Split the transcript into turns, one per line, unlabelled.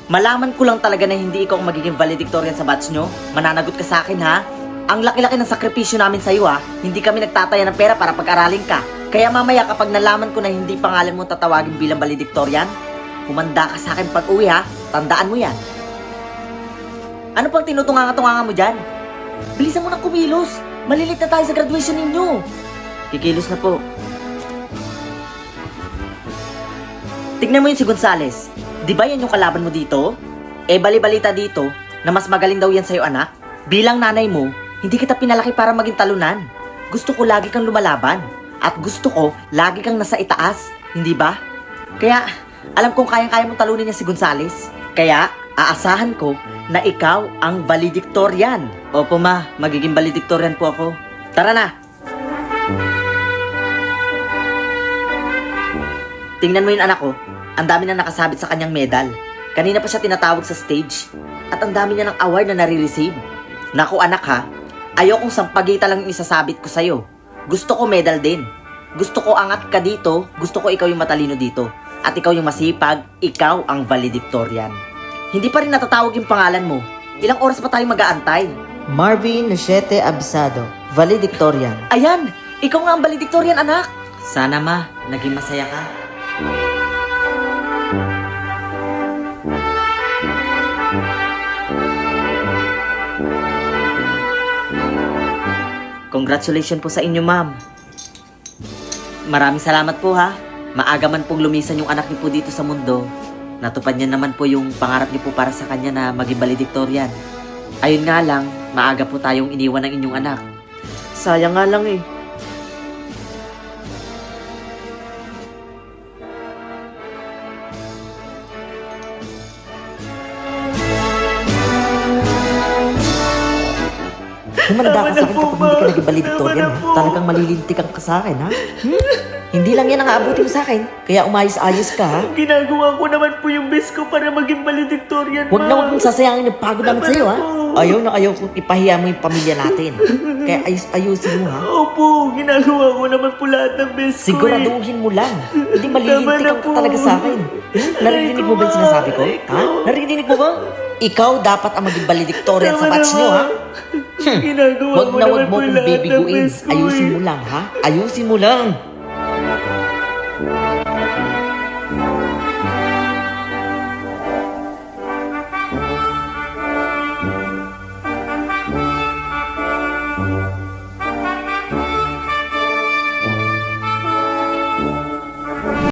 Malaman ko lang talaga na hindi ikaw ang magiging valedictorian sa batch nyo. Mananagot ka sa akin, ha? Ang laki-laki ng sakripisyo namin sa'yo, ha? Hindi kami nagtataya ng pera para pag-aralin ka. Kaya mamaya kapag nalaman ko na hindi pangalan mo tatawagin bilang valedictorian, humanda ka sa akin pag-uwi, ha? Tandaan mo yan. Ano pang tinutunganga-tunganga mo dyan? Bilisan mo ng kumilos. Malilit na tayo sa graduation ninyo. Kikilos na po. Tignan mo yun si Gonzales. Di ba yan yung kalaban mo dito? Bali-balita dito na mas magaling daw yan sa'yo, anak. Bilang nanay mo, hindi kita pinalaki para maging talunan. Gusto ko lagi kang lumalaban. At gusto ko lagi kang nasa itaas. Hindi ba? Kaya, alam kong kayang-kaya mong talunin niya si Gonzales. Kaya, aasahan ko na ikaw ang valedictorian. Opo ma, magiging valedictorian po ako. Tara na! Tingnan mo yung anak ko. Ang dami na nakasabit sa kanyang medal. Kanina pa siya tinatawag sa stage. At ang dami niya ng award na nare-receive. Naku anak ha, ayokong sampagita lang yung isasabit ko sa'yo. Gusto ko medal din. Gusto ko angat ka dito, gusto ko ikaw yung matalino dito. At ikaw yung masipag, ikaw ang valedictorian. Hindi pa rin natatawag yung pangalan mo. Ilang oras pa tayo mag-aantay?
Marvin Nochete Abisado, valedictorian.
Ayan! Ikaw nga ang valedictorian, anak! Sana ma, naging masaya ka. Congratulations po sa inyo, ma'am. Maraming salamat po, ha. Maaga man pong lumisan yung anak niyo po dito sa mundo. Natupad niya naman po yung pangarap niyo po para sa kanya na maging valedictorian. Ayun nga lang, maaga po tayong iniwan ng inyong anak. Sayang nga lang eh.
Humanda ka sa akin kapag hindi ka naging valedictorian, ha? Talagang malilintikan ka sa akin, ha? Hindi lang yan ang aabuti mo sa akin. Kaya umayos-ayos ka, ha?
Ginagawa ko naman po yung best ko para maging valedictorian,
Huwag na huwag mong sasayangin yung pagod namin sa'yo, ha? Ayaw na ayaw kong ipahiya mo yung pamilya natin. Kaya ayos-ayusin mo, ha?
Opo, ginagawa ko naman po lahat ng best
Siguraduhin mo lang. Hindi malilintikan ka talaga sa akin. Narinig mo ba yung sinasabi ko? Ha? Narinig mo ba? Ikaw dapat ang maging valedictorian sa batch nyo, ha?
Ginagawa
Huwag
ko
na
naman
huwag mo
po
kong
lahat ng
bibiguin.
best ko
Ayusin mo lang, ha? Ayusin mo lang.